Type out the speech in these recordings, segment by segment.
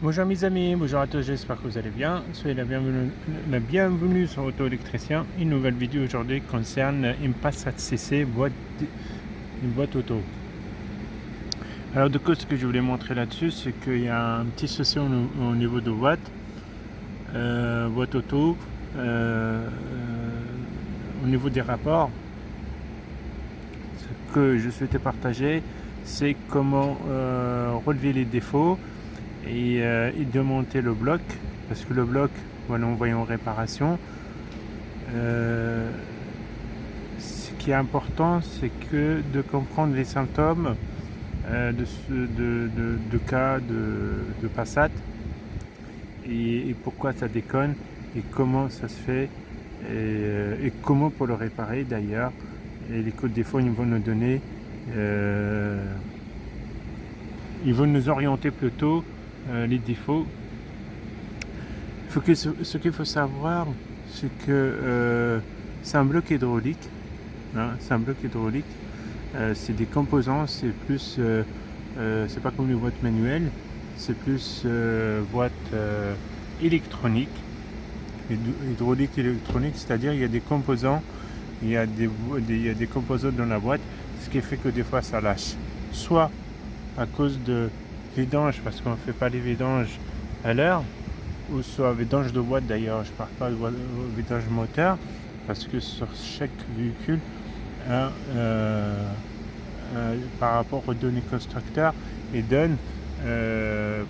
Bonjour mes amis, bonjour à tous, j'espère que vous allez bien. Soyez la bienvenue sur Auto Électricien. Une nouvelle vidéo aujourd'hui concerne une Passat CC une boîte auto. Alors du coup, ce que je voulais montrer là-dessus, c'est qu'il y a un petit souci au niveau de boîte auto, au niveau des rapports. Ce que je souhaitais partager, c'est comment relever les défauts et démonter le bloc, parce que le bloc, on va l'envoyer en réparation. Ce qui est important, c'est que de comprendre les symptômes de cas de Passat et pourquoi ça déconne et comment ça se fait et comment pour le réparer d'ailleurs. Et les codes défauts, ils vont nous donner, ils vont nous orienter plutôt les défauts. Ce qu'il faut savoir, c'est que c'est un bloc hydraulique. Hein, c'est un bloc hydraulique. C'est des composants, c'est plus, c'est pas comme les boîtes manuelles, c'est plus boîte électronique, hydraulique électronique, c'est-à-dire il y a des composants, il y a des composants dans la boîte, ce qui fait que des fois ça lâche. Soit à cause de vidange, parce qu'on ne fait pas les vidanges à l'heure, ou soit vidange de boîte d'ailleurs, je ne parle pas de vidange moteur, parce que sur chaque véhicule, par rapport aux données constructeurs, et donne,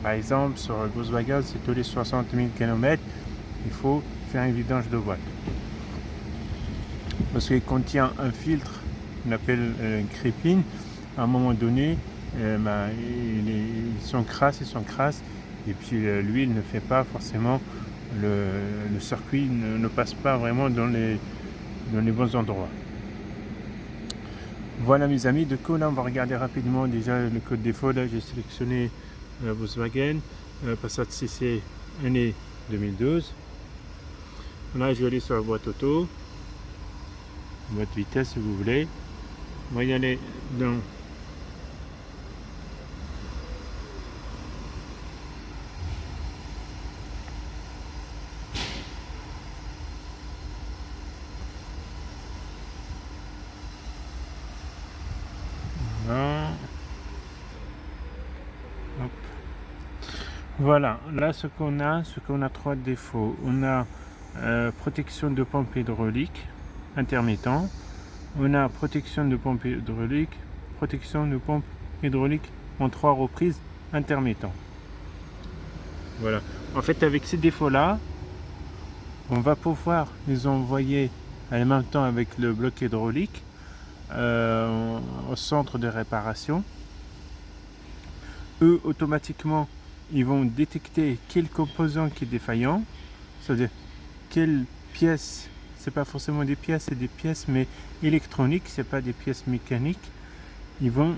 par exemple sur le Volkswagen, c'est tous les 60 000 km, il faut faire une vidange de boîte. Parce qu'il contient un filtre qu'on appelle crépine. À un moment donné, ils sont crasses, et puis l'huile ne fait pas forcément, le circuit ne passe pas vraiment dans les bons endroits. Voilà mes amis, du coup là on va regarder rapidement déjà le code défaut. Là j'ai sélectionné Volkswagen Passat CC année 2012. Là je vais aller sur la boîte auto, boîte vitesse si vous voulez. On va y aller dans voilà, là ce qu'on a trois défauts. On a protection de pompe hydraulique intermittent, on a protection de pompe hydraulique en 3 reprises intermittent. Voilà, en fait avec ces défauts là, on va pouvoir les envoyer en même temps avec le bloc hydraulique au centre de réparation. Eux automatiquement ils vont détecter quel composant qui est défaillant, c'est-à-dire quelle pièce, c'est pas forcément des pièces, c'est des pièces mais électroniques, c'est pas des pièces mécaniques. Ils vont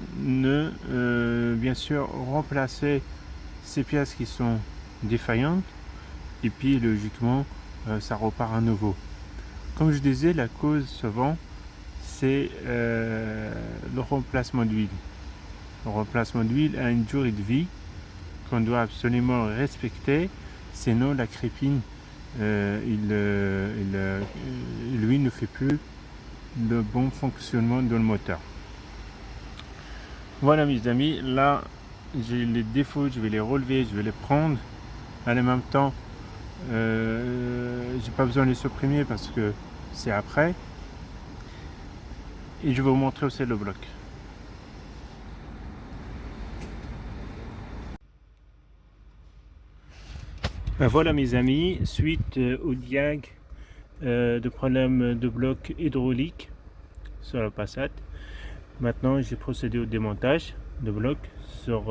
bien sûr remplacer ces pièces qui sont défaillantes et puis logiquement ça repart à nouveau. Comme je disais, la cause souvent c'est le remplacement d'huile. Le remplacement d'huile a une durée de vie qu'on doit absolument respecter, sinon la crépine, l'huile ne fait plus le bon fonctionnement de le moteur. Voilà mes amis, là j'ai les défauts, je vais les relever, je vais les prendre. En même temps, j'ai pas besoin de les supprimer parce que c'est après. Et je vais vous montrer aussi le bloc. Ben voilà mes amis, suite au diag de problème de bloc hydraulique sur la Passat. Maintenant j'ai procédé au démontage de bloc sur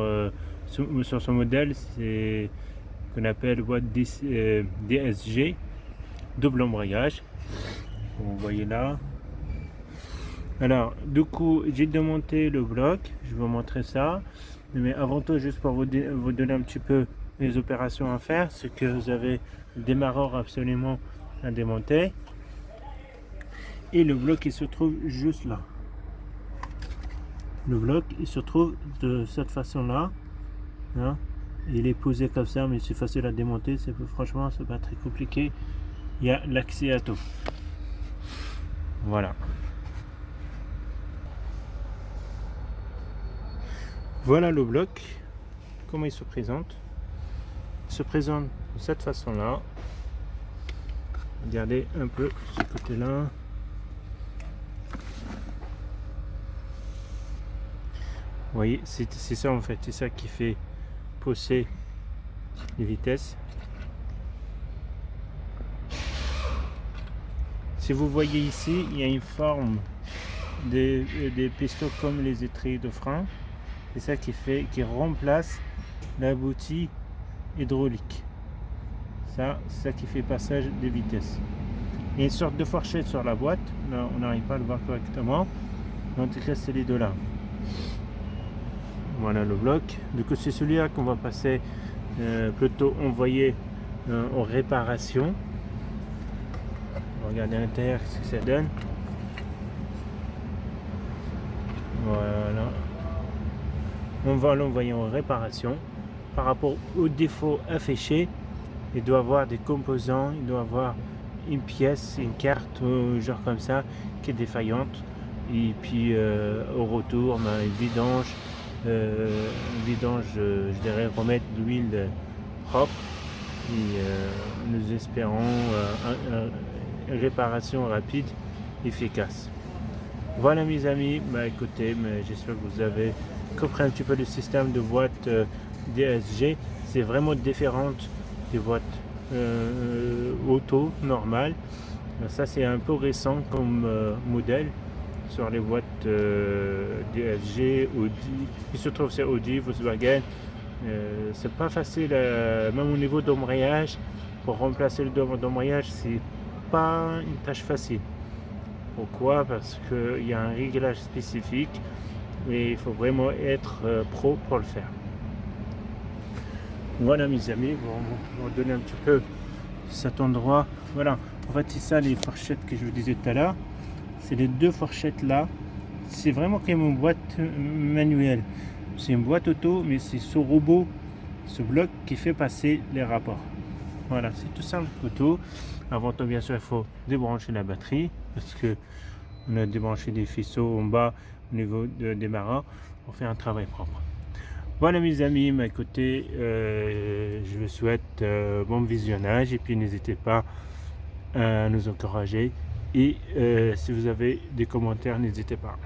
ce modèle, c'est qu'on appelle boîte DSG, double embrayage. Vous voyez là. Alors du coup j'ai démonté le bloc, je vais vous montrer ça. Mais avant tout, juste pour vous donner un petit peu les opérations à faire, c'est que vous avez le démarreur absolument à démonter et le bloc il se trouve juste là. Le bloc il se trouve de cette façon là, hein, Il est posé comme ça, mais c'est facile à démonter. Franchement, c'est pas très compliqué. Il y a l'accès à tout. Voilà. Voilà le bloc. Comment il se présente. Il se présente de cette façon-là. Regardez un peu ce côté-là. Vous voyez, c'est ça en fait, c'est ça qui fait pousser les vitesses. Si vous voyez ici, il y a une forme des pistons comme les étriers de frein. C'est ça qui remplace la boutille hydraulique. Ça, c'est ça qui fait passage des vitesses. Il y a une sorte de fourchette sur la boîte. Là, on n'arrive pas à le voir correctement. En tout cas, c'est les deux là. Voilà le bloc. Du coup, c'est celui-là qu'on va passer plutôt envoyer en réparation. On va regarder à l'intérieur ce que ça donne. Voilà. On va l'envoyer en réparation. Par rapport aux défauts affichés, il doit avoir des composants, il doit avoir une pièce, une carte, genre comme ça, qui est défaillante. Et puis au retour, un vidange, je dirais remettre de l'huile propre. Et nous espérons une réparation rapide, efficace. Voilà mes amis, écoutez, j'espère que vous avez compris un petit peu le système de boîte DSG. C'est vraiment différent des boîtes auto normales. Ça c'est un peu récent comme modèle sur les boîtes DSG, Audi. Il se trouve c'est Audi, Volkswagen. C'est pas facile, même au niveau d'embrayage. Pour remplacer le d'embrayage, c'est pas une tâche facile. Pourquoi? Parce qu'il y a un réglage spécifique et il faut vraiment être pro pour le faire. Voilà mes amis, on va donner un petit peu cet endroit. Voilà, en fait c'est ça les fourchettes que je vous disais tout à l'heure. C'est les deux fourchettes là. C'est vraiment comme une boîte manuelle. C'est une boîte auto, mais c'est ce robot, ce bloc qui fait passer les rapports. Voilà, c'est tout simple auto. Avant tout, bien sûr, il faut débrancher la batterie parce que on a débranché des faisceaux en bas au niveau des marins pour faire un travail propre. Voilà mes amis, écoutez, je vous souhaite bon visionnage et puis n'hésitez pas à nous encourager et si vous avez des commentaires, n'hésitez pas.